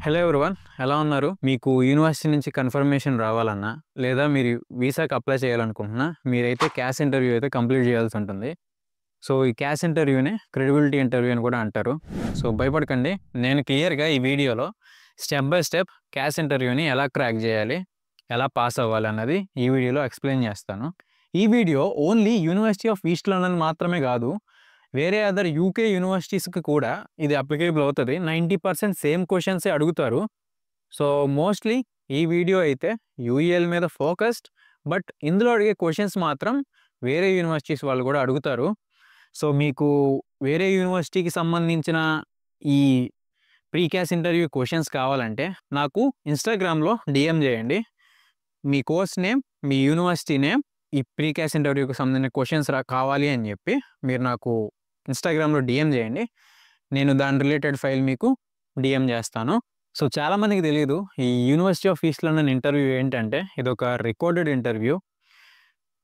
Hello everyone, ఎలా ఉన్నారు? మీకు యూనివర్సిటీ నుంచి కన్ఫర్మేషన్ రావాలన్నా, లేదా మీరు వీసాకి అప్లై చేయాలనుకుంటున్నా, మీరైతే క్యాస్ ఇంటర్వ్యూ అయితే కంప్లీట్ చేయాల్సి ఉంటుంది. సో, ఈ క్యాస్ ఇంటర్వ్యూనే క్రెడిబిలిటీ ఇంటర్వ్యూ అని కూడా అంటారు. సో, భయపడకండి. నేను క్లియర్‌గా ఈ వీడియోలో స్టెప్ బై స్టెప్ క్యాస్ ఇంటర్వ్యూని ఎలా క్రాక్ చేయాలి, ఎలా పాస్ అవ్వాలి అన్నది ఈ వీడియోలో ఎక్స్‌ప్లెయిన్ చేస్తాను. ఈ video only university of East London మాత్రమే కాదు, వేరే అదర్ యూకే యూనివర్సిటీస్‌కి కూడా ఇది అప్లికేబుల్ అవుతది. 90% సేమ్ క్వెషన్సే అడుగుతారు. సో, మోస్ట్‌లీ ఈ వీడియో అయితే యూఈఎల్ మీద ఫోకస్డ్. బట్ ఇందులో అడిగే క్వెషన్స్ మాత్రం వేరే యూనివర్సిటీస్ వాళ్ళు కూడా అడుగుతారు. సో, మీకు వేరే యూనివర్సిటీకి సంబంధించిన ఈ ప్రీ క్యాస్ ఇంటర్వ్యూ క్వెషన్స్ కావాలంటే నాకు ఇన్‌స్టాగ్రామ్‌లో డీఎం చేయండి. మీ కోర్స్ నేమ్, మీ యూనివర్సిటీ నేమ్, ఈ ప్రీ క్యాస్ ఇంటర్వ్యూకి సంబంధించిన క్వెషన్స్ కావాలి అని చెప్పి మీరు నాకు ఇన్‌స్టాగ్రామ్‌లో డీఎం చేయండి. నేను దాని రిలేటెడ్ ఫైల్ మీకు డీఎం చేస్తాను. సో, చాలామందికి తెలీదు ఈ university of East London interview ఏంటంటే ఇదొక రికార్డెడ్ ఇంటర్వ్యూ.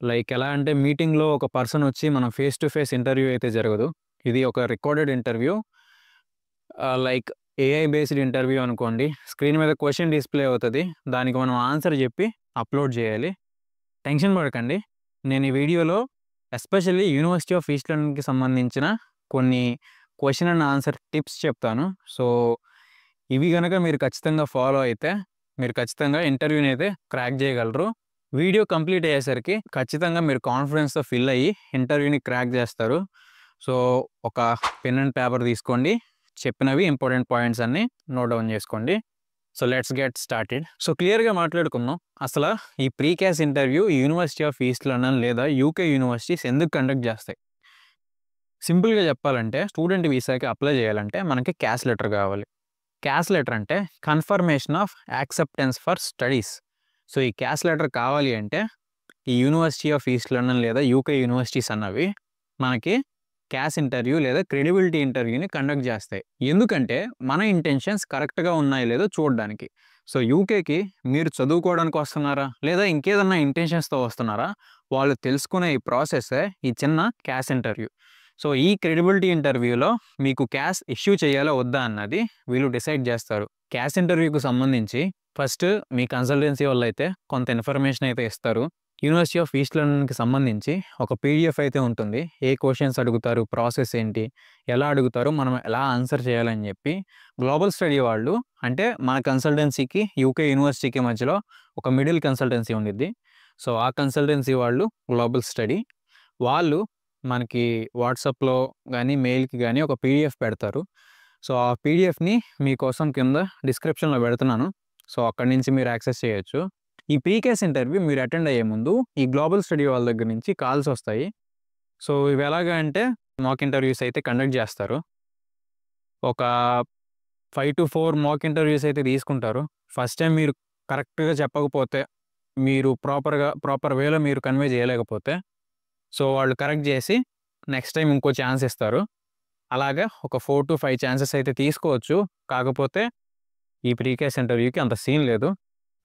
లైక్ ఎలా అంటే మీటింగ్‌లో ఒక పర్సన్ వచ్చి మనం ఫేస్ టు ఫేస్ ఇంటర్వ్యూ అయితే జరగదు. ఇది ఒక recorded interview. Like AI based interview అనుకోండి. స్క్రీన్ మీద క్వెషన్ డిస్‌ప్లే అవుతది. దానికి మనం ఆన్సర్ చెప్పి అప్‌లోడ్ చేయాలి. టెన్షన్ పడకండి. నేను ఈ వీడియోలో ఎస్పెషల్లీ యూనివర్సిటీ ఆఫ్ ఈస్ట్ లండన్‌కి సంబంధించిన కొన్ని క్వెషన్ అండ్ ఆన్సర్ టిప్స్ చెప్తాను. సో, ఇవి గనక మీరు ఖచ్చితంగా ఫాలో అయితే మీరు ఖచ్చితంగా ఇంటర్వ్యూని అయితే క్రాక్ చేయగలరు. వీడియో కంప్లీట్ అయ్యేసరికి ఖచ్చితంగా మీరు కాన్ఫిడెన్స్‌తో ఫిల్ అయ్యి ఇంటర్వ్యూని క్రాక్ చేస్తారు. సో, ఒక పెన్ అండ్ పేపర్ తీసుకోండి. చెప్పినవి ఇంపార్టెంట్ పాయింట్స్ అన్నీ నోట్ డౌన్ చేసుకోండి. So, let's get started. So, క్లియర్‌గా మాట్లాడుకుందాం. అసలు ఈ pre CAS interview university of East London లేదా యూకే యూనివర్సిటీస్ ఎందుకు కండక్ట్ చేస్తాయి? సింపుల్‌గా చెప్పాలంటే స్టూడెంట్ వీసాకి అప్లై చేయాలంటే మనకి క్యాస్ లెటర్ కావాలి. క్యాస్ లెటర్ అంటే confirmation of acceptance for studies. So, ఈ క్యాస్ లెటర్ కావాలి అంటే ఈ యూనివర్సిటీ ఆఫ్ ఈస్ట్ లండన్ లేదా యూకే యూనివర్సిటీస్ అన్నవి మనకి క్యాస్ ఇంటర్వ్యూ లేదా క్రెడిబిలిటీ ఇంటర్వ్యూని కండక్ట్ చేస్తాయి. ఎందుకంటే మన ఇంటెన్షన్స్ కరెక్ట్‌గా ఉన్నాయో లేదో చూడడానికి. సో, యూకేకి మీరు చదువుకోవడానికి వస్తున్నారా? లేదా ఇంకేదన్నా ఇంటెన్షన్స్‌తో వస్తున్నారా? వాళ్ళు తెలుసుకునే ఈ ప్రాసెస్సే ఈ చిన్న క్యాస్ ఇంటర్వ్యూ. సో, ఈ క్రెడిబిలిటీ ఇంటర్వ్యూలో మీకు క్యాస్ ఇష్యూ చేయాలా వద్దా అన్నది వీళ్ళు డిసైడ్ చేస్తారు. క్యాస్ ఇంటర్వ్యూకి సంబంధించి ఫస్ట్ మీ కన్సల్టెన్సీ వాళ్ళైతే కొంత ఇన్ఫర్మేషన్ అయితే ఇస్తారు. యూనివర్సిటీ ఆఫ్ ఈస్ట్ లండన్‌కి సంబంధించి ఒక పీడిఎఫ్ అయితే ఉంటుంది. ఏ క్వెషన్స్ అడుగుతారు, ప్రాసెస్ ఏంటి, ఎలా అడుగుతారు, మనం ఎలా ఆన్సర్ చేయాలని చెప్పి గ్లోబల్ స్టడీ వాళ్ళు, అంటే మన కన్సల్టెన్సీకి యూకే యూనివర్సిటీకి మధ్యలో ఒక మిడిల్ కన్సల్టెన్సీ ఉండిద్ది. సో, ఆ కన్సల్టెన్సీ వాళ్ళు గ్లోబల్ స్టడీ. వాళ్ళు మనకి వాట్సాప్‌లో గానీ, మెయిల్‌కి గానీ ఒక పీడిఎఫ్ పెడతారు. సో, ఆ పీడిఎఫ్‌ని మీకోసం కింద డిస్క్రిప్షన్‌లో పెడుతున్నాను. సో, అక్కడి నుంచి మీరు యాక్సెస్ చేయొచ్చు. ఈ ప్రీకేస్ ఇంటర్వ్యూ మీరు అటెండ్ అయ్యే ముందు ఈ గ్లోబల్ స్టడీ వాళ్ళ దగ్గర నుంచి కాల్స్ వస్తాయి. సో, ఇవి ఎలాగా అంటే మాక్ ఇంటర్వ్యూస్ అయితే కండక్ట్ చేస్తారు. ఒక 5-4 మాక్ ఇంటర్వ్యూస్ అయితే తీసుకుంటారు. ఫస్ట్ టైమ్ మీరు కరెక్ట్‌గా చెప్పకపోతే, మీరు ప్రాపర్ వేలో మీరు కన్వే చేయలేకపోతే, సో, వాళ్ళు కరెక్ట్ చేసి నెక్స్ట్ టైమ్ ఇంకో ఛాన్స్ ఇస్తారు. అలాగా ఒక 4-5 ఛాన్సెస్ అయితే తీసుకోవచ్చు. కాకపోతే ఈ ప్రీకేస్ ఇంటర్వ్యూకి అంత సీన్ లేదు.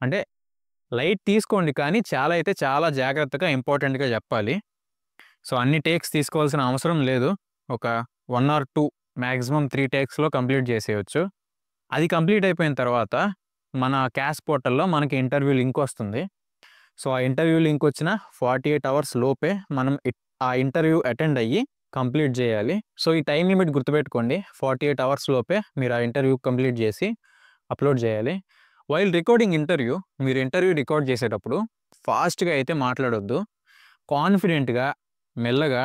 అంటే లైట్ తీసుకోండి, కానీ చాలా అయితే చాలా జాగ్రత్తగా ఇంపార్టెంట్‌గా చెప్పాలి. సో, అన్ని టేక్స్ తీసుకోవాల్సిన అవసరం లేదు. ఒక 1 ఆర్ 2 మాక్సిమం 3 టేక్స్‌లో కంప్లీట్ చేసేయొచ్చు. అది కంప్లీట్ అయిపోయిన తర్వాత మన క్యాస్ పోర్టల్‌లో మనకి ఇంటర్వ్యూ లింక్ వస్తుంది. సో, ఆ ఇంటర్వ్యూ లింక్ వచ్చిన 48 అవర్స్ లోపే మనం ఆ ఇంటర్వ్యూ అటెండ్ అయ్యి కంప్లీట్ చేయాలి. సో, ఈ టైమ్ లిమిట్ గుర్తుపెట్టుకోండి. 48 అవర్స్ లోపే మీరు ఆ ఇంటర్వ్యూ కంప్లీట్ చేసి అప్‌లోడ్ చేయాలి. వైల్ రికార్డింగ్ ఇంటర్వ్యూ, మీరు ఇంటర్వ్యూ రికార్డ్ చేసేటప్పుడు ఫాస్ట్‌గా అయితే మాట్లాడొద్దు. కాన్ఫిడెంట్‌గా, మెల్లగా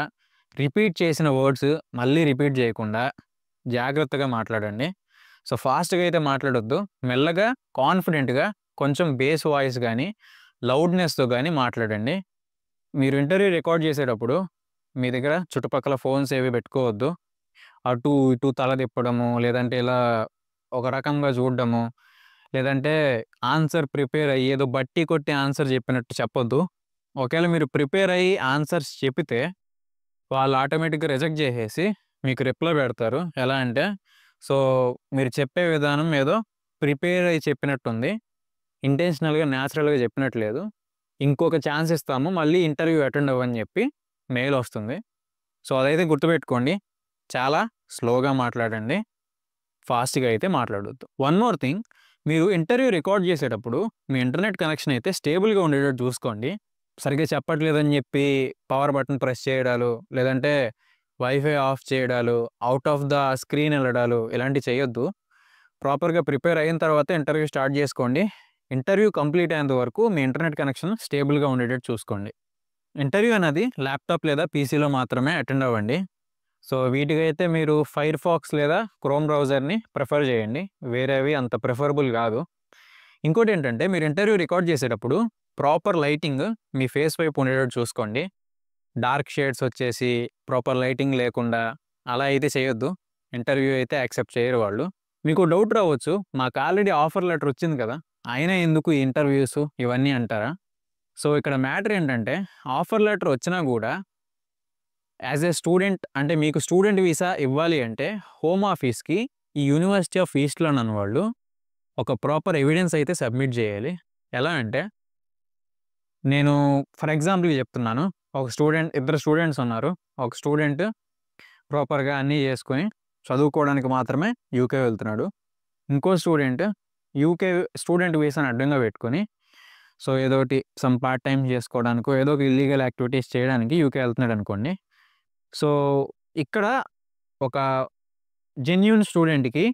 రిపీట్ చేసిన వర్డ్స్ మళ్ళీ రిపీట్ చేయకుండా జాగ్రత్తగా మాట్లాడండి. సో, ఫాస్ట్‌గా అయితే మాట్లాడొద్దు. మెల్లగా, కాన్ఫిడెంట్‌గా, కొంచెం బేస్ వాయిస్ గానీ, లౌడ్‌నెస్‌తో గానీ మాట్లాడండి. మీరు ఇంటర్వ్యూ రికార్డ్ చేసేటప్పుడు మీ దగ్గర చుట్టుపక్కల ఫోన్స్ ఏవి పెట్టుకోవద్దు. అటు ఇటు తల తిప్పడము, లేదంటే ఇలా ఒక రకంగా చూడడము, లేదంటే ఆన్సర్ ప్రిపేర్ అయ్యి ఏదో బట్టి కొట్టి ఆన్సర్ చెప్పినట్టు చెప్పొద్దు. ఒకవేళ మీరు ప్రిపేర్ అయ్యి ఆన్సర్స్ చెప్పితే వాళ్ళు ఆటోమేటిక్‌గా రిజెక్ట్ చేసేసి మీకు రిప్లై పెడతారు. ఎలా అంటే, సో, మీరు చెప్పే విధానం ఏదో ప్రిపేర్ అయ్యి చెప్పినట్టుంది. ఇంటెన్షనల్‌గా, న్యాచురల్‌గా చెప్పినట్టు లేదు. ఇంకొక ఛాన్స్ ఇస్తాము, మళ్ళీ ఇంటర్వ్యూ అటెండ్ అవ్వని చెప్పి మెయిల్ వస్తుంది. సో, అదైతే గుర్తుపెట్టుకోండి. చాలా స్లోగా మాట్లాడండి. ఫాస్ట్గా అయితే మాట్లాడొద్దు. వన్ మోర్ థింగ్, మీరు ఇంటర్వ్యూ రికార్డ్ చేసేటప్పుడు మీ ఇంటర్నెట్ కనెక్షన్ అయితే స్టేబుల్గా ఉండేటట్టు చూసుకోండి. సరిగ్గా చెప్పట్లేదని చెప్పి పవర్ బటన్ ప్రెస్ చేయడాలు, లేదంటే వైఫై ఆఫ్ చేయడాలు, అవుట్ ఆఫ్ ద స్క్రీన్ వెళ్ళడాలు ఇలాంటివి చేయొద్దు. ప్రాపర్గా ప్రిపేర్ అయిన తర్వాత ఇంటర్వ్యూ స్టార్ట్ చేసుకోండి. ఇంటర్వ్యూ కంప్లీట్ అయ్యేంత వరకు మీ ఇంటర్నెట్ కనెక్షన్ స్టేబుల్గా ఉండేటట్టు చూసుకోండి. ఇంటర్వ్యూ అనేది ల్యాప్టాప్ లేదా పీసీలో మాత్రమే అటెండ్ అవ్వండి. సో వీటికైతే మీరు ఫైర్ ఫాక్స్ లేదా క్రోమ్ బ్రౌజర్ని ప్రిఫర్ చేయండి. వేరేవి అంత ప్రిఫరబుల్ కాదు. ఇంకోటి ఏంటంటే, మీరు ఇంటర్వ్యూ రికార్డ్ చేసేటప్పుడు ప్రాపర్ లైటింగ్ మీ ఫేస్ వైపు ఉండేటట్టు చూసుకోండి. డార్క్ షేడ్స్ వచ్చేసి ప్రాపర్ లైటింగ్ లేకుండా అలా అయితే చేయొద్దు. ఇంటర్వ్యూ అయితే యాక్సెప్ట్ చేయరు వాళ్ళు. మీకు డౌట్ రావచ్చు, మాకు ఆల్రెడీ ఆఫర్ లెటర్ వచ్చింది కదా, అయినా ఎందుకు ఈ ఇంటర్వ్యూస్ ఇవన్నీ అంటారా? సో ఇక్కడ మ్యాటర్ ఏంటంటే, ఆఫర్ లెటర్ వచ్చినా కూడా యాజ్ ఏ స్టూడెంట్, అంటే మీకు స్టూడెంట్ వీసా ఇవ్వాలి అంటే హోమ్ ఆఫీస్కి ఈ యూనివర్సిటీ ఆఫ్ ఈస్ట్ లండన్ వాళ్ళు ఒక ప్రాపర్ ఎవిడెన్స్ అయితే సబ్మిట్ చేయాలి. ఎలా అంటే, నేను ఫర్ ఎగ్జాంపుల్‌గా చెప్తున్నాను. ఇద్దరు స్టూడెంట్స్ ఉన్నారు. ఒక స్టూడెంట్ ప్రాపర్‌గా అన్నీ చేసుకొని చదువుకోవడానికి మాత్రమే యూకే వెళ్తున్నాడు. ఇంకో స్టూడెంట్ యూకే స్టూడెంట్ వీసాని అడ్డంగా పెట్టుకొని, సో ఏదోటి సమ్ పార్ట్ టైమ్ చేసుకోవడానికో, ఏదో ఒక ఇల్లీగల్ యాక్టివిటీస్ చేయడానికి యూకే వెళ్తున్నాడు అనుకోండి. సో ఇక్కడ ఒక జెన్యూన్ స్టూడెంట్‌కి,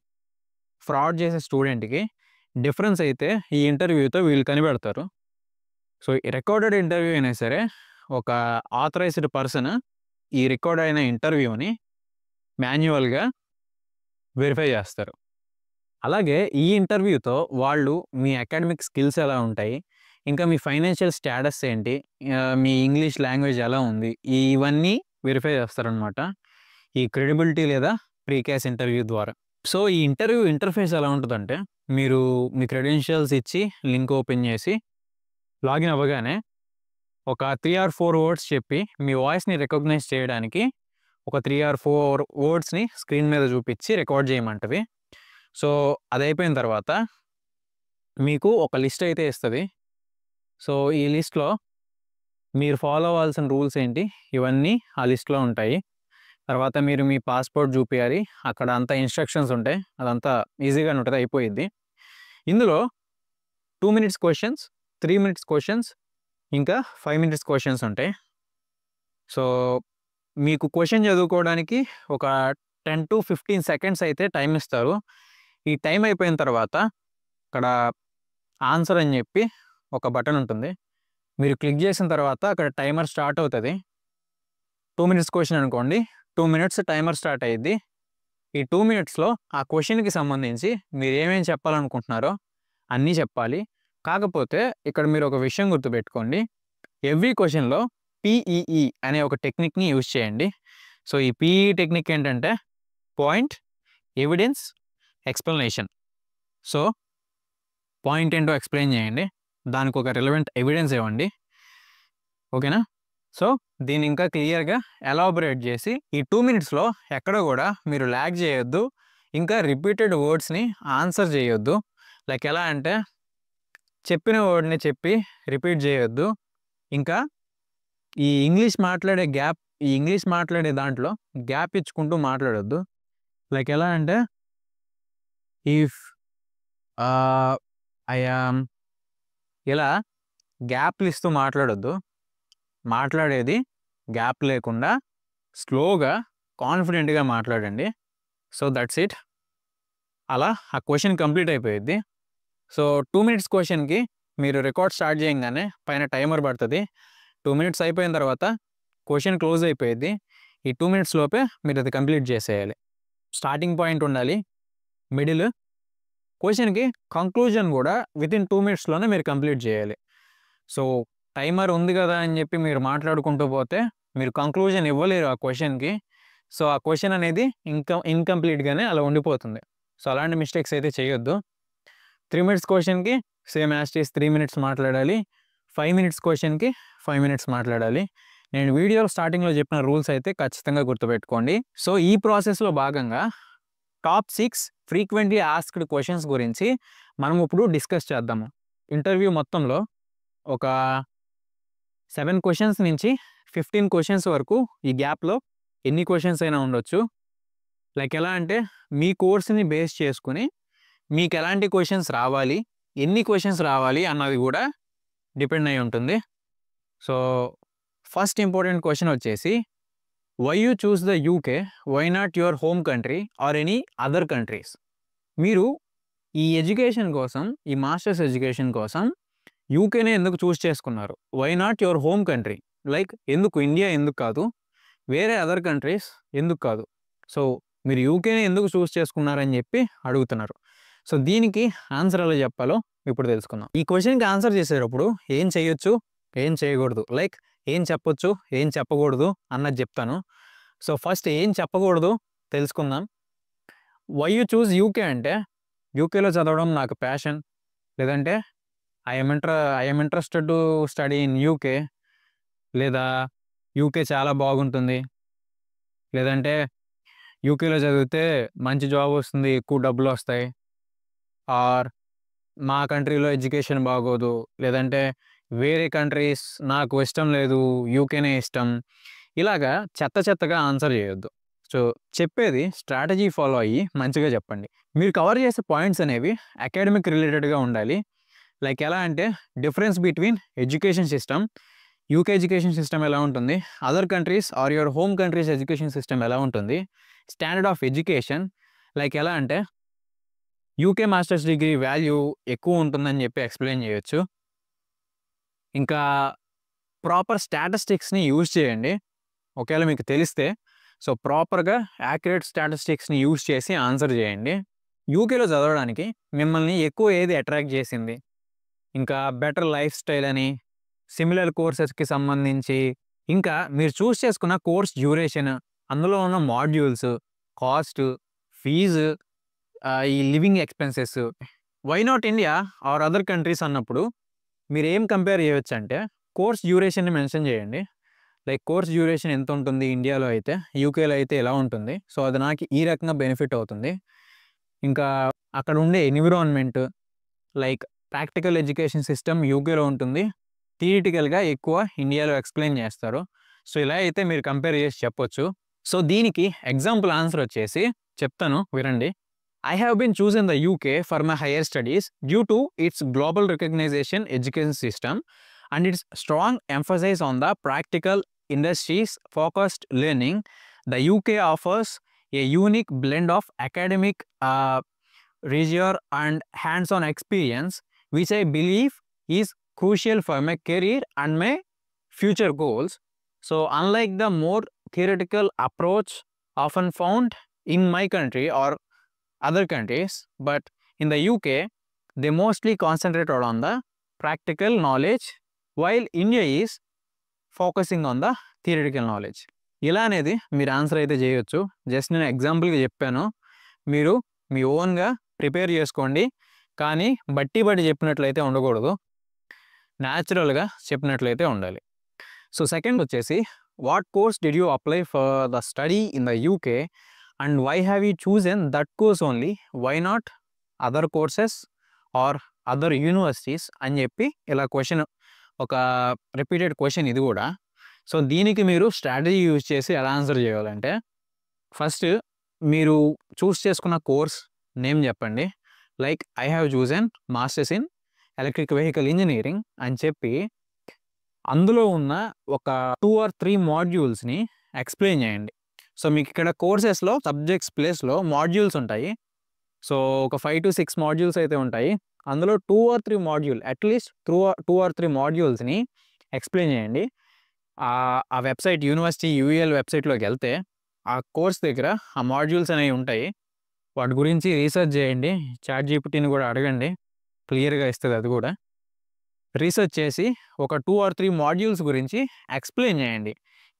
ఫ్రాడ్ చేసే స్టూడెంట్‌కి డిఫరెన్స్ అయితే ఈ ఇంటర్వ్యూతో వీళ్ళు కనిపెడతారు. సో ఈ రికార్డెడ్ ఇంటర్వ్యూ అయినా సరే, ఒక ఆథరైజ్డ్ పర్సన్ ఈ రికార్డ్ అయిన ఇంటర్వ్యూని మాన్యువల్‌గా వెరిఫై చేస్తారు. అలాగే ఈ ఇంటర్వ్యూతో వాళ్ళు మీ అకాడమిక్ స్కిల్స్ ఎలా ఉంటాయి, ఇంకా మీ ఫైనాన్షియల్ స్టేటస్ ఏంటి, మీ ఇంగ్లీష్ లాంగ్వేజ్ ఎలా ఉంది, ఇవన్నీ వెరిఫై చేస్తారనమాట ఈ క్రెడిబిలిటీ లేదా ప్రీకాస్ ఇంటర్వ్యూ ద్వారా. సో ఈ ఇంటర్వ్యూ ఇంటర్ఫేస్ ఎలా ఉంటుందంటే, మీరు మీ క్రెడెన్షియల్స్ ఇచ్చి లింక్ ఓపెన్ చేసి లాగిన్ అవ్వగానే ఒక 3 or 4 వర్డ్స్ చెప్పి మీ వాయిస్ని రికగ్నైజ్ చేయడానికి ఒక 3 or 4 వర్డ్స్ని స్క్రీన్ మీద చూపించి రికార్డ్ చేయమంటది. సో అది అయిపోయిన తర్వాత మీకు ఒక లిస్ట్ అయితే ఇస్తుంది. సో ఈ లిస్ట్లో మీరు ఫాలో అవ్వాల్సిన రూల్స్ ఏంటి, ఇవన్నీ ఆ లిస్ట్లో ఉంటాయి. తర్వాత మీరు మీ పాస్పోర్ట్ చూపించాలి. అక్కడ అంతా ఇన్స్ట్రక్షన్స్ ఉంటాయి. అదంతా ఈజీగానే ఉంటుంది, అయిపోయిద్ది. ఇందులో 2 minutes క్వశ్చన్స్, 3 minutes క్వశ్చన్స్, ఇంకా 5 minutes క్వశ్చన్స్ ఉంటాయి. సో మీకు క్వశ్చన్ చదువుకోవడానికి ఒక 10 to 15 seconds అయితే టైం ఇస్తారు. ఈ టైం అయిపోయిన తర్వాత అక్కడ ఆన్సర్ అని చెప్పి ఒక బటన్ ఉంటుంది. మీరు క్లిక్ చేసిన తర్వాత అక్కడ టైమర్ స్టార్ట్ అవుతుంది. 2 minutes క్వశ్చన్ అనుకోండి, 2 minutes టైమర్ స్టార్ట్ అయ్యిద్ది. ఈ 2 minutesలో ఆ క్వశ్చన్కి సంబంధించి మీరు ఏమేమి చెప్పాలనుకుంటున్నారో అన్నీ చెప్పాలి. కాకపోతే ఇక్కడ మీరు ఒక విషయం గుర్తుపెట్టుకోండి, ఎవ్రీ క్వశ్చన్లో PEE అనే ఒక టెక్నిక్ని యూజ్ చేయండి. సో ఈ PEE టెక్నిక్ ఏంటంటే point, evidence, explanation. So point ఏంటో ఎక్స్ప్లెయిన్ చేయండి, దానికి ఒక రిలవెంట్ ఎవిడెన్స్ ఇవ్వండి. ఓకేనా? సో దీన్ని ఇంకా క్లియర్గా ఎలాబొరేట్ చేసి ఈ 2 minutesలో ఎక్కడ కూడా మీరు ల్యాగ్ చేయొద్దు. ఇంకా రిపీటెడ్ వర్డ్స్ని ఆన్సర్ చేయొద్దు. లైక్ ఎలా అంటే, చెప్పిన వర్డ్ని చెప్పి రిపీట్ చేయొద్దు. ఇంకా ఈ ఇంగ్లీష్ మాట్లాడే దాంట్లో గ్యాప్ ఇచ్చుకుంటూ మాట్లాడొద్దు. లైక్ ఎలా అంటే, ఇఫ్ ఐ యామ్, ఇలా గ్యాప్లు ఇస్తూ మాట్లాడొద్దు. మాట్లాడేది గ్యాప్ లేకుండా స్లోగా, కాన్ఫిడెంట్గా మాట్లాడండి. So that's it. అలా ఆ క్వశ్చన్ కంప్లీట్ అయిపోయిద్ది. సో 2 minutes క్వశ్చన్కి మీరు రికార్డ్ స్టార్ట్ చేయగానే పైన టైమర్ పడుతుంది. 2 minutes అయిపోయిన తర్వాత క్వశ్చన్ క్లోజ్ అయిపోయిద్ది. ఈ 2 minutes లోపే మీరు అది కంప్లీట్ చేసేయాలి. స్టార్టింగ్ పాయింట్ ఉండాలి, మిడిల్, క్వశ్చన్కి కంక్లూజన్ కూడా వితిన్ 2 minutesలోనే మీరు కంప్లీట్ చేయాలి. సో టైమర్ ఉంది కదా అని చెప్పి మీరు మాట్లాడుకుంటూ పోతే మీరు కంక్లూజన్ ఇవ్వలేరు ఆ క్వశ్చన్కి. సో ఆ క్వశ్చన్ అనేది ఇన్కంప్లీట్గానే అలా ఉండిపోతుంది. సో అలాంటి మిస్టేక్స్ అయితే చేయొద్దు. 3 minutes క్వశ్చన్కి సేమ్ యాజ్ టీస్ 3 minutes మాట్లాడాలి. 5 minutes క్వశ్చన్కి 5 minutes మాట్లాడాలి. నేను వీడియో స్టార్టింగ్లో చెప్పిన రూల్స్ అయితే ఖచ్చితంగా గుర్తుపెట్టుకోండి. సో ఈ ప్రాసెస్లో భాగంగా టాప్ 6 ఫ్రీక్వెంట్లీ ఆస్క్డ్ క్వశ్చన్స్ గురించి మనం ఇప్పుడు డిస్కస్ చేద్దాము. ఇంటర్వ్యూ మొత్తంలో ఒక 7 questions నుంచి 15 questions వరకు ఈ గ్యాప్లో ఎన్ని క్వశ్చన్స్ అయినా ఉండొచ్చు. లైక్ ఎలా అంటే, మీ కోర్స్ని బేస్ చేసుకుని మీకు ఎలాంటి క్వశ్చన్స్ రావాలి, ఎన్ని క్వశ్చన్స్ రావాలి అన్నది కూడా డిపెండ్ అయి ఉంటుంది. సో ఫస్ట్ ఇంపార్టెంట్ క్వశ్చన్ వచ్చేసి, why you choose the UK, why not your home country or any other countries? మీరు ఈ ఎడ్యుకేషన్ కోసం, ఈ మాస్టర్స్ ఎడ్యుకేషన్ కోసం యూకేనే ఎందుకు చూస్ చేసుకున్నారు? Why not your home country, like ఎందుకు ఇండియా ఎందుకు కాదు, వేరే అదర్ కంట్రీస్ ఎందుకు కాదు? సో మీరు యూకేనే ఎందుకు చూస్ చేసుకున్నారని చెప్పి అడుగుతున్నారు. సో దీనికి ఆన్సర్ ఎలా చెప్పాలో ఇప్పుడు తెలుసుకుందాం. ఈ క్వశ్చన్కి ఆన్సర్ చేసేటప్పుడు ఏం చేయొచ్చు, ఏం చేయకూడదు, లైక్ ఏం చెప్పొచ్చు, ఏం చెప్పకూడదు అన్నది చెప్తాను. సో ఫస్ట్ ఏం చెప్పకూడదు తెలుసుకుందాం. వై యూ చూస్ యూకే అంటే, యూకేలో చదవడం నాకు ప్యాషన్, లేదంటే I'm interested to study in UK, లేదా యూకే చాలా బాగుంటుంది, లేదంటే యూకేలో చదివితే మంచి జాబ్ వస్తుంది, ఎక్కువ డబ్బులు వస్తాయి, ఆర్ మా కంట్రీలో ఎడ్యుకేషన్ బాగోదు, లేదంటే వేరే కంట్రీస్ నాకు ఇష్టం లేదు, యూకేనే ఇష్టం. ఇలాగా చెత్తగా ఆన్సర్ చేయొద్దు. సో చెప్పేది స్ట్రాటజీ ఫాలో అయ్యి మంచిగా చెప్పండి. మీరు కవర్ చేసే పాయింట్స్ అనేవి అకాడమిక్ రిలేటెడ్గా ఉండాలి. లైక్ ఎలా అంటే, difference between education system, UK education system ఎలా ఉంటుంది, other countries or your home countries education system ఎలా ఉంటుంది, స్టాండర్డ్ ఆఫ్ ఎడ్యుకేషన్, లైక్ ఎలా అంటే యూకే మాస్టర్స్ డిగ్రీ వాల్యూ ఎక్కువ ఉంటుందని చెప్పి ఎక్స్ప్లెయిన్ చేయొచ్చు. ఇంకా ప్రాపర్ స్టాటిస్టిక్స్ని యూజ్ చేయండి ఒకవేళ మీకు తెలిస్తే. సో ప్రాపర్గా యాక్యురేట్ స్టాటిస్టిక్స్ని యూజ్ చేసి ఆన్సర్ చేయండి. యూకేలో చదవడానికి మిమ్మల్ని ఎక్కువ ఏది అట్రాక్ట్ చేసింది, ఇంకా బెటర్ లైఫ్ స్టైల్ అని, సిమిలర్ కోర్సెస్కి సంబంధించి, ఇంకా మీరు చూస్ చేసుకున్న కోర్స్ డ్యూరేషన్, అందులో ఉన్న మాడ్యూల్స్, కాస్ట్, ఫీజు, ఈ living expenses, why not India or other countries అన్నప్పుడు మీరు ఏం కంపేర్ చేయొచ్చు అంటే, కోర్స్ డ్యూరేషన్ని మెన్షన్ చేయండి. లైక్ కోర్స్ డ్యూరేషన్ ఎంత ఉంటుంది ఇండియాలో అయితే, యూకేలో అయితే ఎలా ఉంటుంది, సో అది నాకు ఈ రకంగా బెనిఫిట్ అవుతుంది. ఇంకా అక్కడ ఉండే environment, like practical education system యూకేలో ఉంటుంది, థియరిటికల్గా ఎక్కువ ఇండియాలో ఎక్స్ప్లెయిన్ చేస్తారు. సో ఇలా అయితే మీరు కంపేర్ చేసి చెప్పొచ్చు. సో దీనికి ఎగ్జాంపుల్ ఆన్సర్ వచ్చేసి చెప్తాను, వినండి. I have been chosen the UK for my higher studies due to its global recognition education system and its strong emphasis on the practical industries focused learning. The UK offers a unique blend of academic rigor and hands-on experience, which I believe is crucial for my career and my future goals. So unlike the more theoretical approach often found in my country or other countries, but in the UK they mostly concentrated on the practical knowledge while India is focusing on the theoretical knowledge. ఇలా అనేది మీరు answer అయితే చేయొచ్చు. Just నేను ఎగ్జాంపుల్గా చెప్పాను, మీరు మీ ఓన్గా ప్రిపేర్ చేసుకోండి, కానీ బట్టి చెప్పినట్లయితే ఉండకూడదు, న్యాచురల్గా చెప్పినట్లయితే ఉండాలి. సో సెకండ్ వచ్చేసి, what course did you apply for the study in the UK and why have you chosen that course only, why not other courses or other universities అని చెప్పి ఇలా క్వశ్చన్, ఒక రిపీటెడ్ క్వశ్చన్ ఇది కూడా. So దీనికి మీరు strategy use చేసి ఎలా ఆన్సర్ చేయాలంటే, ఫస్ట్ మీరు చూస్ చేసుకున్న కోర్స్ నేమ్ చెప్పండి. Like I have chosen masters in electric vehicle engineering అని చెప్పి అందులో ఉన్న ఒక 2 or 3 మాడ్యూల్స్ని ఎక్స్ప్లెయిన్ చేయండి. సో మీకు ఇక్కడ కోర్సెస్లో సబ్జెక్ట్స్ ప్లేస్లో మాడ్యూల్స్ ఉంటాయి. సో ఒక 5 to 6 మాడ్యూల్స్ అయితే ఉంటాయి. అందులో 2 or 3 మాడ్యూల్, అట్లీస్ట్ 2 or 3 మాడ్యూల్స్ని ఎక్స్ప్లెయిన్ చేయండి. ఆ వెబ్సైట్, యూనివర్సిటీ యూఎల్ వెబ్సైట్లోకి వెళ్తే ఆ కోర్స్ దగ్గర ఆ మాడ్యూల్స్ అనేవి ఉంటాయి. వాటి గురించి రీసెర్చ్ చేయండి. చాట్ జీపీటీని కూడా అడగండి, క్లియర్గా ఇస్తుంది అది కూడా. రీసెర్చ్ చేసి ఒక 2 or 3 మాడ్యూల్స్ గురించి ఎక్స్ప్లెయిన్ చేయండి.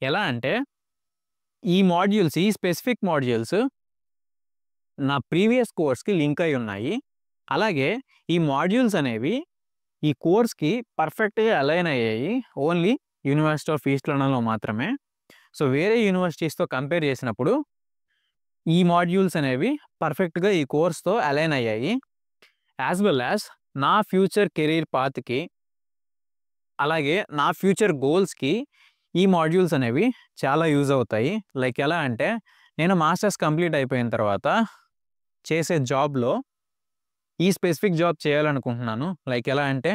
ఎలా అంటే, ఈ మాడ్యూల్స్, ఈ స్పెసిఫిక్ మాడ్యూల్స్ నా ప్రీవియస్ కోర్స్కి లింక్ అయి ఉన్నాయి, అలాగే ఈ మాడ్యూల్స్ అనేవి ఈ కోర్స్కి పర్ఫెక్ట్గా అలైన్ అయ్యాయి ఓన్లీ యూనివర్సిటీ ఆఫ్ ఈస్ట్ లండన్లో మాత్రమే. సో వేరే యూనివర్సిటీస్తో కంపేర్ చేసినప్పుడు ఈ మాడ్యూల్స్ అనేవి పర్ఫెక్ట్గా ఈ కోర్స్తో అలైన్ అయ్యాయి. యాజ్ వెల్ యాజ్ నా ఫ్యూచర్ కెరీర్ పాత్కి, అలాగే నా ఫ్యూచర్ గోల్స్కి ఈ మాడ్యూల్స్ అనేవి చాలా యూజ్ అవుతాయి. లైక్ ఎలా అంటే, నేను మాస్టర్స్ కంప్లీట్ అయిపోయిన తర్వాత చేసే జాబ్లో ఈ స్పెసిఫిక్ జాబ్ చేయాలనుకుంటున్నాను. లైక్ ఎలా అంటే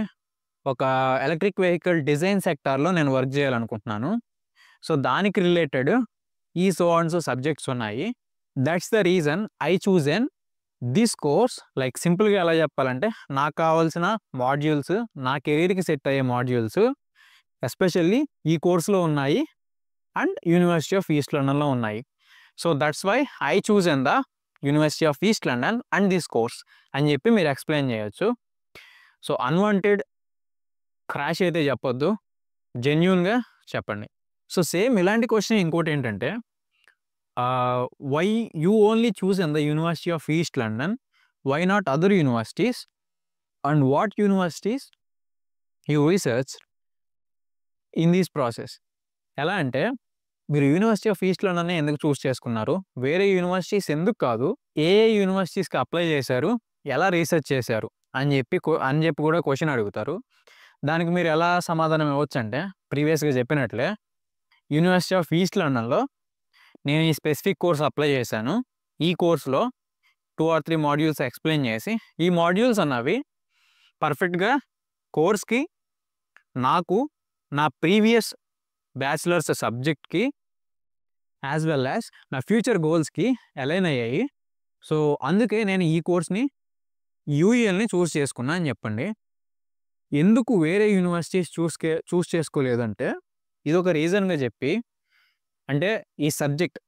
ఒక ఎలక్ట్రిక్ వెహికల్ డిజైన్ సెక్టార్లో నేను వర్క్ చేయాలనుకుంటున్నాను. సో దానికి రిలేటెడ్ ఈ సో అండ్ సో సబ్జెక్ట్స్ ఉన్నాయి. That's the reason I chosen this course. Like సింపుల్గా ఎలా చెప్పాలంటే నాకు కావాల్సిన మాడ్యూల్స్, నా కెరీర్కి సెట్ అయ్యే మాడ్యూల్స్ ఎస్పెషల్లీ ఈ కోర్సులో ఉన్నాయి అండ్ యూనివర్సిటీ ఆఫ్ ఈస్ట్ లండన్లో ఉన్నాయి. So that's why I chosen the university of East London and this course అని చెప్పి మీరు ఎక్స్ప్లెయిన్ చేయొచ్చు. సో అన్వాంటెడ్ క్రాష్ అయితే చెప్పొద్దు, జెన్యూన్గా చెప్పండి. సో సేమ్ ఇలాంటి క్వశ్చన్ ఇంకోటి ఏంటంటే why you only choose in the university of East London, why not other universities, and what universities you research in this process. ఎలా అంటే మీరు యూనివర్సిటీ ఆఫ్ ఈస్ట్ లండన్ ఎందుకు చూస్ చేసుకున్నారు, వేరే యూనివర్సిటీస్ ఎందుకు కాదు, ఏ యూనివర్సిటీస్కి అప్లై చేశారు, ఎలా రీసెర్చ్ చేశారు అని చెప్పి కూడా క్వశ్చన్ అడుగుతారు. దానికి మీరు ఎలా సమాధానం ఇవ్వచ్చు అంటే ప్రీవియస్గా చెప్పినట్లే యూనివర్సిటీ ఆఫ్ ఈస్ట్ లండన్లో నేను ఈ స్పెసిఫిక్ కోర్స్ అప్లై చేశాను, ఈ కోర్సులో 2 or 3 మాడ్యూల్స్ ఎక్స్ప్లెయిన్ చేసి, ఈ మాడ్యూల్స్ అన్నవి పర్ఫెక్ట్గా కోర్స్కి, నాకు నా ప్రీవియస్ బ్యాచిలర్స్ సబ్జెక్ట్కి యాజ్ వెల్ యాజ్ నా ఫ్యూచర్ గోల్స్కి అలైన్ అయ్యాయి. సో అందుకే నేను ఈ కోర్స్ని యూఈఎల్ని చూస్ చేసుకున్నా అని చెప్పండి. ఎందుకు వేరే యూనివర్సిటీస్ చూస్ చేసుకోలేదంటే ఇది ఒక రీజన్గా చెప్పి, అంటే ఈ సబ్జెక్ట్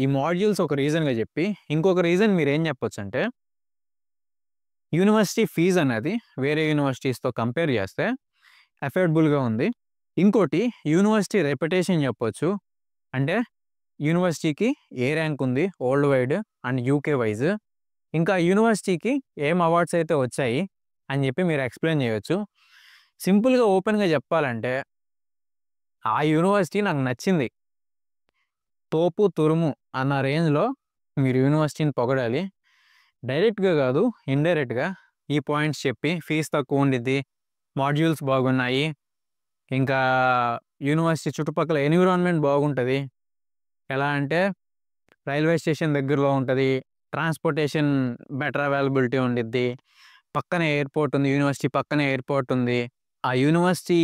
ఈ మాడ్యూల్స్ ఒక రీజన్గా చెప్పి, ఇంకొక రీజన్ మీరు ఏం చెప్పొచ్చు అంటే యూనివర్సిటీ ఫీజు అనేది వేరే యూనివర్సిటీస్తో కంపేర్ చేస్తే అఫోర్డబుల్గా ఉంది. ఇంకోటి యూనివర్సిటీ రెప్యుటేషన్ చెప్పొచ్చు, అంటే యూనివర్సిటీకి ఏ ర్యాంక్ ఉంది world wide and UK wise, ఇంకా యూనివర్సిటీకి ఏం అవార్డ్స్ అయితే వచ్చాయి అని చెప్పి మీరు ఎక్స్ప్లెయిన్ చేయొచ్చు. సింపుల్గా ఓపెన్గా చెప్పాలంటే ఆ యూనివర్సిటీ నాకు నచ్చింది, తోపు తురుము అన్న రేంజ్లో మీరు యూనివర్సిటీని పొగడాలి. డైరెక్ట్గా కాదు, ఇండైరెక్ట్గా ఈ పాయింట్స్ చెప్పి ఫీజు తక్కువ ఉండిద్ది, మాడ్యూల్స్ బాగున్నాయి, ఇంకా యూనివర్సిటీ చుట్టుపక్కల ఎన్విరాన్మెంట్ బాగుంటుంది, ఎలా అంటే రైల్వే స్టేషన్ దగ్గరలో ఉంటుంది, ట్రాన్స్పోర్టేషన్ బెటర్ అవైలబిలిటీ ఉండిద్ది, పక్కనే ఎయిర్పోర్ట్ ఉంది, యూనివర్సిటీ పక్కనే ఎయిర్పోర్ట్ ఉంది. ఆ యూనివర్సిటీ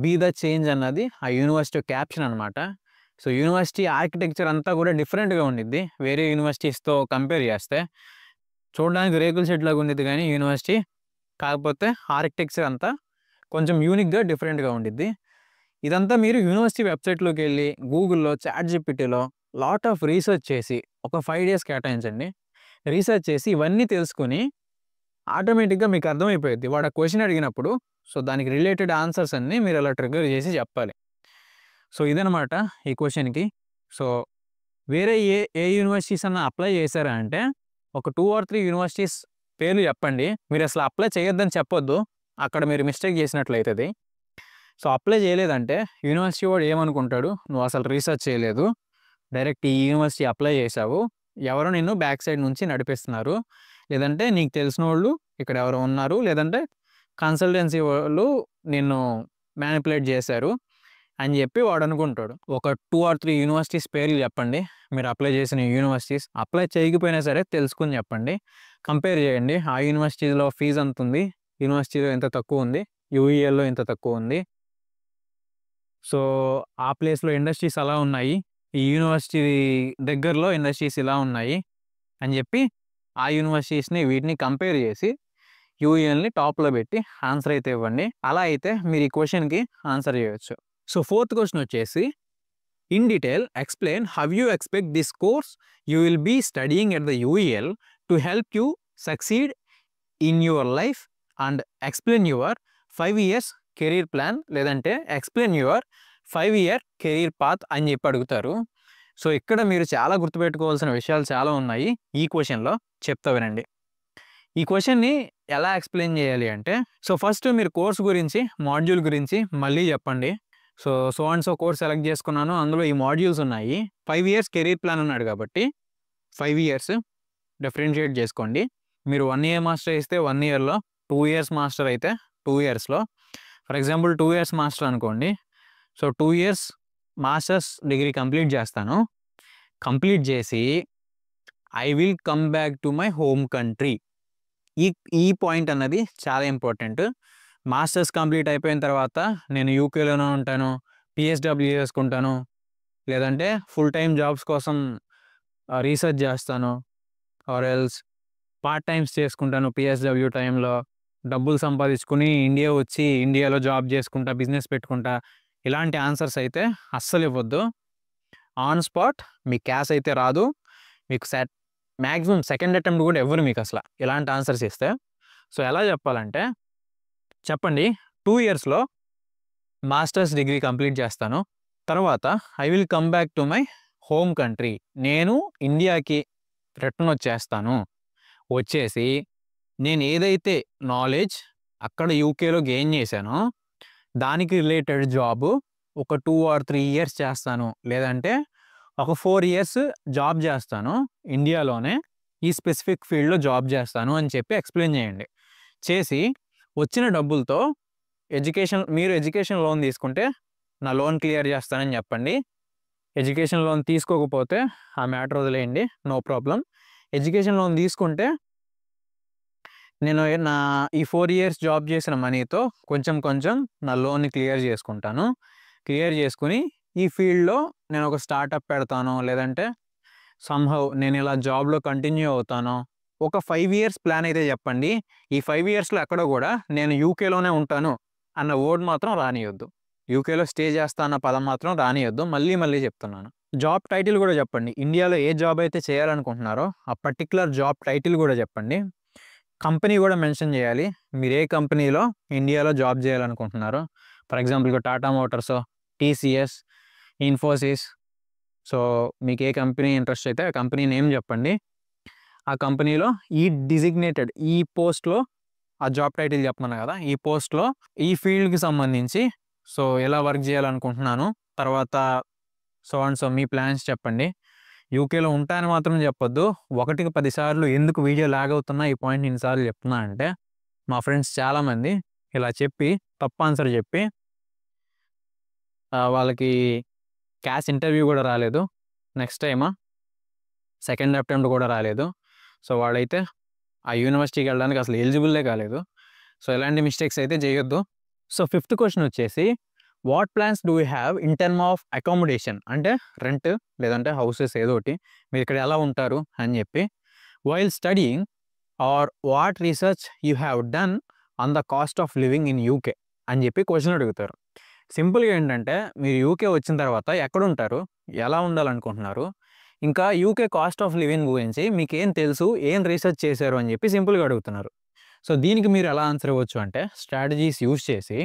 బీ ద చేంజ్ అన్నది ఆ యూనివర్సిటీ క్యాప్షన్ అనమాట. సో యూనివర్సిటీ ఆర్కిటెక్చర్ అంతా కూడా డిఫరెంట్గా ఉండిద్ది వేరే యూనివర్సిటీస్తో కంపేర్ చేస్తే. చూడడానికి రేకుల షెడ్ లాగా ఉండిద్ది కానీ యూనివర్సిటీ, కాకపోతే ఆర్కిటెక్చర్ అంతా కొంచెం యూనిక్గా డిఫరెంట్గా ఉండిద్ది. ఇదంతా మీరు యూనివర్సిటీ వెబ్సైట్లోకి వెళ్ళి గూగుల్లో, చాట్‌జిపిటీలో లాట్ ఆఫ్ రీసెర్చ్ చేసి ఒక 5 days కేటాయించండి. రీసెర్చ్ చేసి ఇవన్నీ తెలుసుకొని ఆటోమేటిక్గా మీకు అర్థమైపోయింది వాడు ఆ క్వశ్చన్ అడిగినప్పుడు. సో దానికి రిలేటెడ్ ఆన్సర్స్ అన్నీ మీరు అలా ట్రిగ్గర్ చేసి చెప్పాలి. సో ఇదనమాట ఈ క్వశ్చన్కి. సో వేరే ఏ యూనివర్సిటీస్ అన్న అప్లై చేశారా అంటే ఒక 2 or 3 యూనివర్సిటీస్ పేర్లు చెప్పండి. మీరు అసలు అప్లై చేయొద్దని చెప్పొద్దు, అక్కడ మీరు మిస్టేక్ చేసినట్లయితుంది. సో అప్లై చేయలేదంటే యూనివర్సిటీ వాడు ఏమనుకుంటాడు, నువ్వు అసలు రీసెర్చ్ చేయలేదు, డైరెక్ట్ ఈ యూనివర్సిటీ అప్లై చేసావు, ఎవరో నిన్ను బ్యాక్ సైడ్ నుంచి నడిపిస్తున్నారు, లేదంటే నీకు తెలిసిన వాళ్ళు ఇక్కడ ఎవరో ఉన్నారు, లేదంటే కన్సల్టెన్సీ వాళ్ళు నిన్ను మ్యానిపులేట్ చేశారు అని చెప్పి వాడు అనుకుంటాడు. ఒక 2 or 3 యూనివర్సిటీస్ పేర్లు చెప్పండి, మీరు అప్లై చేసిన యూనివర్సిటీస్. అప్లై చేయకపోయినా సరే తెలుసుకుని చెప్పండి, కంపేర్ చేయండి. ఆ యూనివర్సిటీలో ఫీజు ఎంత ఉంది, యూనివర్సిటీలో ఎంత తక్కువ ఉంది, యూఈఎల్లో ఎంత తక్కువ ఉంది, సో ఆ ప్లేస్లో ఇండస్ట్రీస్ అలా ఉన్నాయి, ఈ యూనివర్సిటీ దగ్గరలో ఇండస్ట్రీస్ ఇలా ఉన్నాయి అని చెప్పి ఆ యూనివర్సిటీస్ని వీటిని కంపేర్ చేసి యూఈఎల్ని టాప్లో పెట్టి ఆన్సర్ అయితే ఇవ్వండి. అలా అయితే మీరు ఈ క్వశ్చన్కి ఆన్సర్ చేయొచ్చు. సో 4th క్వశ్చన్ వచ్చేసి, in detail explain how you expect this course you will be studying at the UEL to help you succeed in your life and explain your 5 years career plan, లేదంటే explain your 5 year career path అని చెప్పి అడుగుతారు. So ఇక్కడ మీరు చాలా గుర్తుపెట్టుకోవాల్సిన విషయాలు చాలా ఉన్నాయి ఈ క్వశ్చన్లో, చెప్తా వినండి. ఈ క్వశ్చన్ని ఎలా ఎక్స్ప్లెయిన్ చేయాలి అంటే, సో ఫస్ట్ మీరు కోర్స్ గురించి, మాడ్యూల్ గురించి మళ్ళీ చెప్పండి. So and so course select చేసుకున్నాను, అందులో ఈ మాడ్యూల్స్ ఉన్నాయి, 5 years కెరీర్ ప్లాన్ అన్నాడు కాబట్టి 5 years డిఫరెన్షియేట్ చేసుకోండి. మీరు 1 year మాస్టర్ ఇస్తే 1 yearలో, 2 years మాస్టర్ అయితే 2 yearsలో. ఫర్ ఎగ్జాంపుల్ 2 years మాస్టర్ అనుకోండి, so 2 years masters degree complete చేస్తాను, కంప్లీట్ చేసి I will come back to my home country. ఈ ఈ పాయింట్ అన్నది చాలా ఇంపార్టెంట్. మాస్టర్స్ కంప్లీట్ అయిపోయిన తర్వాత నేను యూకేలోనే ఉంటాను, పిహెచ్డబ్ల్యూ చేసుకుంటాను, లేదంటే ఫుల్ టైమ్ జాబ్స్ కోసం రీసెర్చ్ చేస్తాను, ఆర్ ఎల్స్ పార్ట్ టైమ్స్ చేసుకుంటాను పిహెచ్డబ్ల్యూ టైంలో, డబ్బులు సంపాదించుకుని ఇండియా వచ్చి ఇండియాలో జాబ్ చేసుకుంటా, బిజినెస్ పెట్టుకుంటా, ఇలాంటి ఆన్సర్స్ అయితే అస్సలు ఇవ్వద్దు. ఆన్ స్పాట్ మీ క్యాష్ అయితే రాదు, మీకు మ్యాక్సిమం సెకండ్ అటెంప్ట్ కూడా ఎవ్వరు మీకు అసలు ఇలాంటి ఆన్సర్స్ ఇస్తే. సో ఎలా చెప్పాలంటే చెప్పండి, 2 ఇయర్స్లో మాస్టర్స్ డిగ్రీ కంప్లీట్ చేస్తాను, తర్వాత I will come back to my home country. నేను ఇండియాకి రిటర్న్ వచ్చేస్తాను, వచ్చేసి నేను ఏదైతే నాలెడ్జ్ అక్కడ యూకేలో గెయిన్ చేశానో దానికి రిలేటెడ్ జాబ్ ఒక 2 or 3 ఇయర్స్ చేస్తాను, లేదంటే ఒక 4 ఇయర్స్ జాబ్ చేస్తాను ఇండియాలోనే, ఈ స్పెసిఫిక్ ఫీల్డ్లో జాబ్ చేస్తాను అని చెప్పి ఎక్స్ప్లెయిన్ చేయండి. చేసి వచ్చిన డబ్బులతో మీరు ఎడ్యుకేషన్ లోన్ తీసుకుంటే నా లోన్ క్లియర్ చేస్తానని చెప్పండి. ఎడ్యుకేషన్ లోన్ తీసుకోకపోతే ఆ మ్యాటర్ వదిలేయండి, నో ప్రాబ్లం. ఎడ్యుకేషన్ లోన్ తీసుకుంటే నేను ఈ 4 ఇయర్స్ జాబ్ చేసిన మనీతో కొంచెం కొంచెం నా లోన్ని క్లియర్ చేసుకుంటాను. క్లియర్ చేసుకుని ఈ ఫీల్డ్లో నేను ఒక స్టార్టప్ పెడతాను, లేదంటే సమ్హౌ నేను ఇలా జాబ్లో కంటిన్యూ అవుతాను. ఒక 5 ఇయర్స్ ప్లాన్ అయితే చెప్పండి. ఈ 5 ఇయర్స్లో ఎక్కడ కూడా నేను యూకేలోనే ఉంటాను అన్న వర్డ్ మాత్రం రానియొద్దు, యూకేలో స్టే చేస్తా అన్న పదం మాత్రం రానియొద్దు. మళ్ళీ చెప్తున్నాను. జాబ్ టైటిల్ కూడా చెప్పండి. ఇండియాలో ఏ జాబ్ అయితే చేయాలనుకుంటున్నారో ఆ పర్టికులర్ జాబ్ టైటిల్ కూడా చెప్పండి. కంపెనీ కూడా మెన్షన్ చేయాలి, మీరు ఏ కంపెనీలో ఇండియాలో జాబ్ చేయాలనుకుంటున్నారో. ఫర్ ఎగ్జాంపుల్గా Tata Motors, TCS, Infosys. So మీకు ఏ కంపెనీ ఇంట్రెస్ట్ అయితే ఆ కంపెనీ నేమ్ చెప్పండి. ఆ కంపెనీలో ఈ పోస్ట్లో ఆ జాబ్ టైటిల్ చెప్తున్నాను కదా, ఈ పోస్ట్లో ఈ ఫీల్డ్కి సంబంధించి సో ఎలా వర్క్ చేయాలనుకుంటున్నాను, తర్వాత సో మీ ప్లాన్స్ చెప్పండి. యూకేలో ఉంటాయని మాత్రం చెప్పొద్దు. 1కి 10 సార్లు ఎందుకు వీడియో లాగ్ అవుతున్నా ఈ పాయింట్ ఇన్నిసార్లు చెప్తున్నా అంటే, మా ఫ్రెండ్స్ చాలామంది ఇలా చెప్పి తప్పు ఆన్సర్ చెప్పి వాళ్ళకి క్యాష్ ఇంటర్వ్యూ కూడా రాలేదు, నెక్స్ట్ టైమ్ సెకండ్ అటెంప్ట్ కూడా రాలేదు. సో వాడైతే ఆ యూనివర్సిటీకి వెళ్ళడానికి అసలు ఎలిజిబుల్లే కాలేదు. సో ఇలాంటి మిస్టేక్స్ అయితే చేయొద్దు. సో 5th క్వశ్చన్ వచ్చేసి, what plans do you have in term of accommodation, అంటే రెంట్ లేదంటే హౌసెస్ ఏదో ఒకటి, మీరు ఇక్కడ ఎలా ఉంటారు అని చెప్పి, while studying, or what research you have done on the cost of living in UK అని చెప్పి క్వశ్చన్ అడుగుతారు. సింపుల్గా ఏంటంటే మీరు యూకే వచ్చిన తర్వాత ఎక్కడ ఉంటారు, ఎలా ఉండాలనుకుంటున్నారు, ఇంకా యూకే కాస్ట్ ఆఫ్ లివింగ్ గురించి మీకు ఏం తెలుసు, ఏం రీసెర్చ్ చేశారు అని చెప్పి సింపుల్గా అడుగుతున్నారు. సో దీనికి మీరు ఎలా ఆన్సర్ ఇవ్వచ్చు అంటే, స్ట్రాటజీస్ యూజ్ చేసి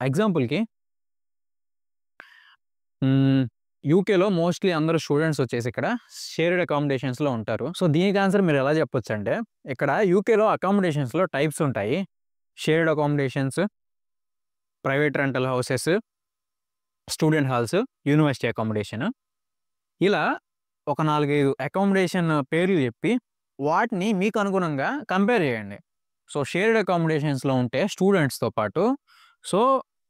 ఎగ్జాంపుల్కి యూకేలో మోస్ట్లీ అందరూ స్టూడెంట్స్ వచ్చేసి ఇక్కడ షేర్డ్ అకామిడేషన్స్లో ఉంటారు. సో దీనికి ఆన్సర్ మీరు ఎలా చెప్పొచ్చు అంటే, ఇక్కడ యూకేలో అకామిడేషన్స్లో టైప్స్ ఉంటాయి. Shared accommodations, private rental houses, student halls, university accommodation. ఇలా ఒక 4-5 అకామిడేషన్ పేర్లు చెప్పి వాటిని మీకు అనుగుణంగా కంపేర్ చేయండి. సో షేర్డ్ అకామిడేషన్స్లో ఉంటే స్టూడెంట్స్తో పాటు so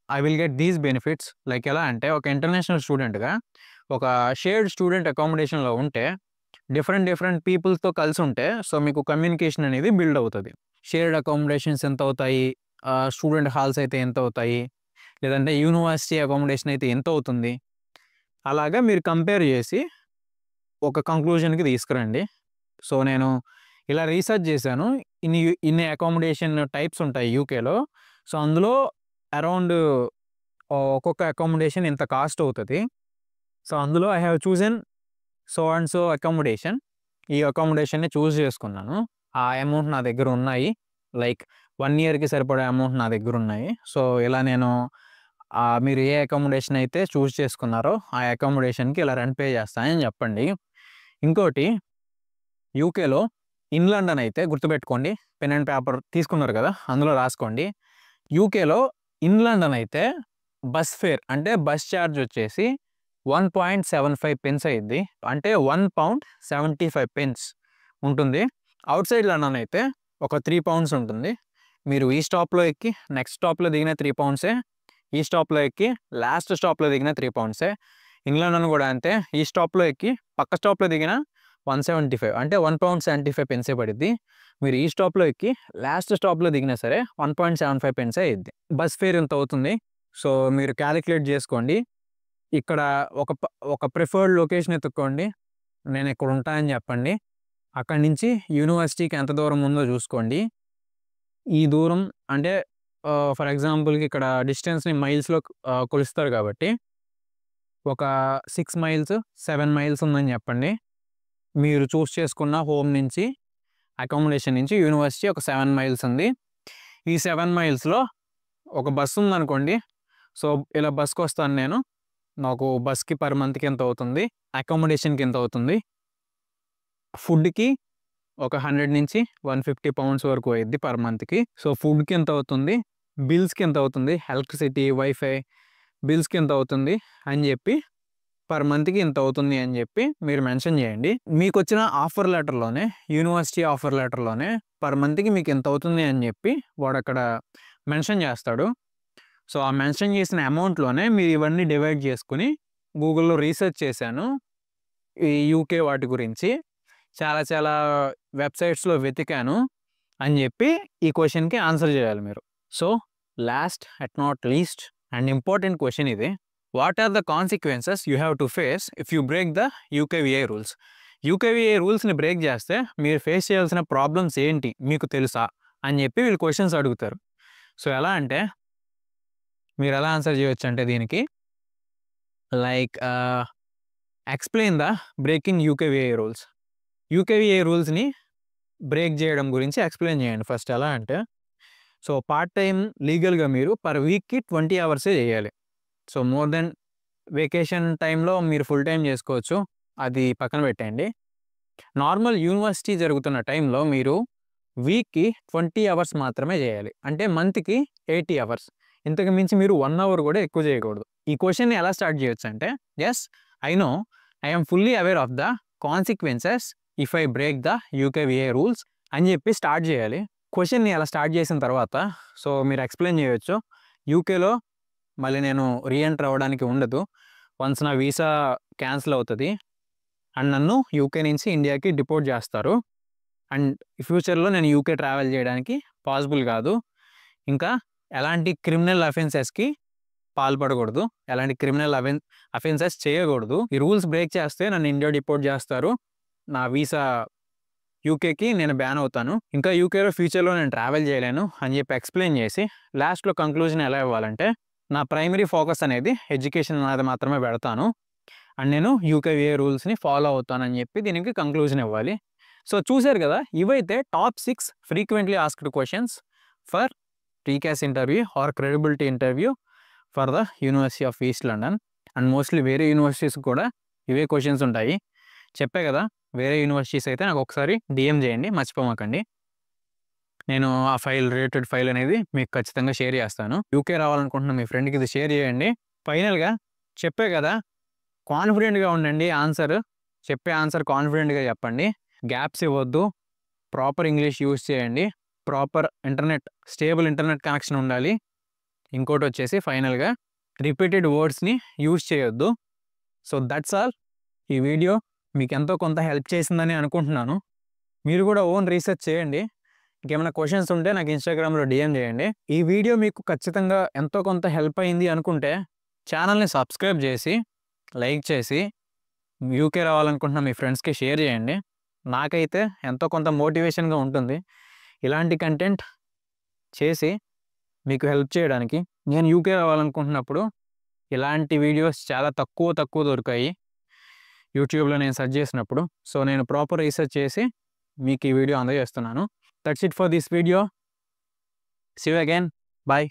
I will get these benefits. Like ఎలా అంటే, ఒక ఇంటర్నేషనల్ స్టూడెంట్గా ఒక షేర్డ్ స్టూడెంట్ అకామిడేషన్లో ఉంటే డిఫరెంట్ పీపుల్స్తో కలిసి ఉంటే సో మీకు కమ్యూనికేషన్ అనేది బిల్డ్ అవుతుంది. షేర్డ్ అకామిడేషన్స్ ఎంత అవుతాయి, స్టూడెంట్ హాల్స్ అయితే ఎంత అవుతాయి, లేదంటే యూనివర్సిటీ అకామిడేషన్ అయితే ఎంత అవుతుంది, అలాగా మీరు కంపేర్ చేసి ఒక కంక్లూజన్కి తీసుకురండి. సో నేను ఇలా రీసెర్చ్ చేశాను, ఇన్ని అకామిడేషన్ టైప్స్ ఉంటాయి యూకేలో. సో అందులో అరౌండ్ ఒక్కొక్క అకామిడేషన్ ఇంత కాస్ట్ అవుతుంది. సో అందులో I have chosen so and so accommodation. ఈ అకామిడేషన్ని చూస్ చేసుకున్నాను. ఆ అమౌంట్ నా దగ్గర ఉన్నాయి, లైక్ 1 ఇయర్కి సరిపడే అమౌంట్ నా దగ్గర ఉన్నాయి. సో ఇలా నేను మీరు ఏ అకామిడేషన్ అయితే చూస్ చేసుకున్నారో ఆ అకామిడేషన్కి ఇలా రెంట్ పే చేస్తానని చెప్పండి. ఇంకోటి, యూకేలో ఇన్ లండన్ అయితే గుర్తుపెట్టుకోండి, పెన్ అండ్ పేపర్ తీసుకున్నారు కదా అందులో రాసుకోండి. యూకేలో ఇన్ లండన్ అయితే బస్ ఫేర్ అంటే బస్ ఛార్జ్ వచ్చేసి 1.75 pence అయింది, అంటే £1.75 ఉంటుంది. అవుట్ సైడ్ లండన్ అయితే ఒక 3 pounds ఉంటుంది. మీరు ఈ స్టాప్లో ఎక్కి నెక్స్ట్ స్టాప్లో దిగిన 3 pounds, ఈ స్టాప్లో ఎక్కి లాస్ట్ స్టాప్లో దిగిన 3 pounds. ఇన్ లండన్ కూడా అంతే, ఈ స్టాప్లో ఎక్కి పక్క స్టాప్లో దిగిన 175 అంటే £1.75 పడిద్ది. మీరు ఈ స్టాప్‌లో ఎక్కి లాస్ట్ స్టాప్‌లో దిగినా సరే 1.75 అయ్యిద్ది. బస్ ఫేర్ ఇంత అవుతుంది. సో, మీరు క్యాలిక్యులేట్ చేసుకోండి. ఇక్కడ ఒక ప్రిఫర్డ్ లొకేషన్ ఎతుక్కోండి. నేను ఇక్కడ ఉంటా అని చెప్పండి. అక్కడి నుంచి యూనివర్సిటీకి ఎంత దూరం ఉందో చూసుకోండి. ఈ దూరం అంటే ఫర్ ఎగ్జాంపుల్‌కి ఇక్కడ డిస్టెన్స్‌ని మైల్స్‌లో కొలుస్తారు కాబట్టి ఒక 6 మైల్స్, 7 మైల్స్ ఉందని చెప్పండి. మీరు చూస్ చేసుకున్న హోమ్ నుంచి, అకామిడేషన్ నుంచి యూనివర్సిటీ ఒక 7 మైల్స్ ఉంది. ఈ 7 మైల్స్‌లో ఒక బస్సు ఉందనుకోండి. సో, ఇలా బస్‌కొస్తాను నేను. నాకు బస్‌కి పర్ మంత్‌కి ఎంత అవుతుంది, అకామిడేషన్‌కి ఎంత అవుతుంది, ఫుడ్‌కి ఒక 100 నుంచి 150 పౌండ్స్ వరకు అయ్యిద్ది పర్ మంత్‌కి. సో, ఫుడ్‌కి ఎంత అవుతుంది, బిల్స్‌కి ఎంత అవుతుంది, ఎలక్ట్రిసిటీ, వైఫై బిల్స్‌కి ఎంత అవుతుంది అని చెప్పి పర్ మంత్‌కి ఇంత అవుతుంది అని చెప్పి మీరు మెన్షన్ చేయండి. మీకొచ్చిన ఆఫర్ లెటర్‌లోనే, యూనివర్సిటీ ఆఫర్ లెటర్‌లోనే పర్ మంత్‌కి మీకు ఇంత అవుతుంది అని చెప్పి వాడక్కడ మెన్షన్ చేస్తాడు. సో, ఆ మెన్షన్ చేసిన అమౌంట్‌లోనే మీరు ఇవన్నీ డివైడ్ చేసుకొని గూగుల్‌లో రీసెర్చ్ చేశాను. ఈ యూకే వాటి గురించి. చాలా చాలా వెబ్‌సైట్స్‌లో వెతికాను అని చెప్పి ఈ క్వెషన్‌కి ఆన్సర్ చేయాలి మీరు. So, last at not least and important question ఇది. What are the consequences you have to face if you break the UKVI rules? UKVI రూల్స్‌ని బ్రేక్ చేస్తే మీరు ఫేస్ చేయాల్సిన ప్రాబ్లమ్స్ ఏంటి మీకు తెలుసా? అని చెప్పి వీళ్ళు క్వెషన్స్ అడుగుతారు. సో, ఎలా అంటే మీరు ఎలా ఆన్సర్ చేయొచ్చంటే దీనికి like explain the breaking UKVI rules. UKVI రూల్స్‌ని బ్రేక్ చేయడం గురించి ఎక్స్‌ప్లెయిన్ చేయండి ఫస్ట్. ఎలా అంటే సో, పార్ట్ టైమ్ లీగల్‌గా మీరు పర్ వీక్‌కి 20 అవర్సే చేయాలి. సో, మోర్ దెన్ వెకేషన్ టైమ్‌లో మీరు ఫుల్ టైమ్ చేసుకోవచ్చు. అది పక్కన పెట్టేయండి. నార్మల్ యూనివర్సిటీ జరుగుతున్న టైంలో మీరు వీక్‌కి 20 అవర్స్ మాత్రమే చేయాలి. అంటే మంత్‌కి 80 అవర్స్. ఇంతకు మించి మీరు 1 అవర్ కూడా ఎక్కువ చేయకూడదు. ఈ క్వెషన్‌ని ఎలా స్టార్ట్ చేయొచ్చంటే, yes, I know I am fully aware of the consequences if I break the UKVI rules అని చెప్పి స్టార్ట్ చేయాలి. క్వెషన్‌ని అలా స్టార్ట్ చేసిన తర్వాత సో, మీరు ఎక్స్‌ప్లెయిన్ చేయొచ్చు. యూకేలో మళ్ళీ నేను రీఎంటర్ అవ్వడానికి ఉండదు. వన్స్ నా వీసా క్యాన్సిల్ అవుతది. అండ్ నన్ను యూకే నుంచి ఇండియాకి డిపోర్ట్ చేస్తారు. అండ్ ఫ్యూచర్‌లో నేను యూకే ట్రావెల్ చేయడానికి పాసిబుల్ కాదు. ఇంకా ఎలాంటి క్రిమినల్ అఫెన్సెస్‌కి పాల్పడకూడదు. ఎలాంటి క్రిమినల్ అఫెన్సెస్ చేయకూడదు. ఈ రూల్స్ బ్రేక్ చేస్తే నన్ను ఇండియా డిపోర్ట్ చేస్తారు. నా వీసా యూకేకి నేను బ్యాన్ అవుతాను. ఇంకా యూకేలో ఫ్యూచర్‌లో నేను ట్రావెల్ చేయలేను అని చెప్పి ఎక్స్‌ప్లెయిన్ చేసి లాస్ట్‌లో కంక్లూజన్ ఎలా ఇవ్వాలంటే, నా ప్రైమరీ ఫోకస్ అనేది ఎడ్యుకేషన్ మీద మాత్రమే పెడతాను. అండ్ నేను యూకేవీఏ రూల్స్‌ని ఫాలో అవుతానని చెప్పి దీనికి కంక్లూజన్ ఇవ్వాలి. సో, చూసారు కదా! ఇవైతే top 6 frequently asked questions for టీకాస్ interview or credibility interview for the university of East London. And mostly వేరే యూనివర్సిటీస్‌కి కూడా ఇవే క్వెషన్స్ ఉంటాయి. చెప్పా కదా! వేరే యూనివర్సిటీస్ అయితే నాకు ఒకసారి డీఎం చేయండి, మర్చిపోమాకండి. నేను ఆ రిలేటెడ్ ఫైల్ అనేది మీకు ఖచ్చితంగా షేర్ చేస్తాను. యూకే రావాలనుకుంటున్న మీ ఫ్రెండ్‌కి ఇది షేర్ చేయండి. ఫైనల్‌గా చెప్పా కదా! కాన్ఫిడెంట్‌గా ఉండండి. చెప్పే ఆన్సర్ కాన్ఫిడెంట్‌గా చెప్పండి. గ్యాప్స్ ఇవ్వద్దు. ప్రాపర్ ఇంగ్లీష్ యూజ్ చేయండి. ప్రాపర్ స్టేబుల్ ఇంటర్నెట్ కనెక్షన్ ఉండాలి. ఇంకోటొచ్చేసి ఫైనల్‌గా రిపీటెడ్ వర్డ్స్‌ని యూజ్ చేయొద్దు. So, that's all. ఈ వీడియో మీకు ఎంతో కొంత హెల్ప్ చేసిందని అనుకుంటున్నాను. మీరు కూడా ఓన్ రీసెర్చ్ చేయండి. ఇంకేమైనా క్వెషన్స్ ఉంటే నాకు ఇన్‌స్టాగ్రామ్‌లో డీఎం చేయండి. ఈ వీడియో మీకు ఖచ్చితంగా ఎంతో కొంత హెల్ప్ అయింది అనుకుంటే ఛానల్‌ని సబ్స్క్రైబ్ చేసి, లైక్ చేసి, యూకే రావాలనుకుంటున్న మీ ఫ్రెండ్స్‌కి షేర్ చేయండి. నాకైతే ఎంతో కొంత మోటివేషన్‌గా ఉంటుంది. ఇలాంటి కంటెంట్ చేసి మీకు హెల్ప్ చేయడానికి. నేను యూకే రావాలనుకుంటున్నప్పుడు ఇలాంటి వీడియోస్ చాలా తక్కువ దొరికాయి యూట్యూబ్‌లో నేను సెర్చ్ చేసినప్పుడు. సో, నేను ప్రాపర్ రీసెర్చ్ చేసి మీకు ఈ వీడియో అందజేస్తున్నాను. That's it for this video. See you again. By.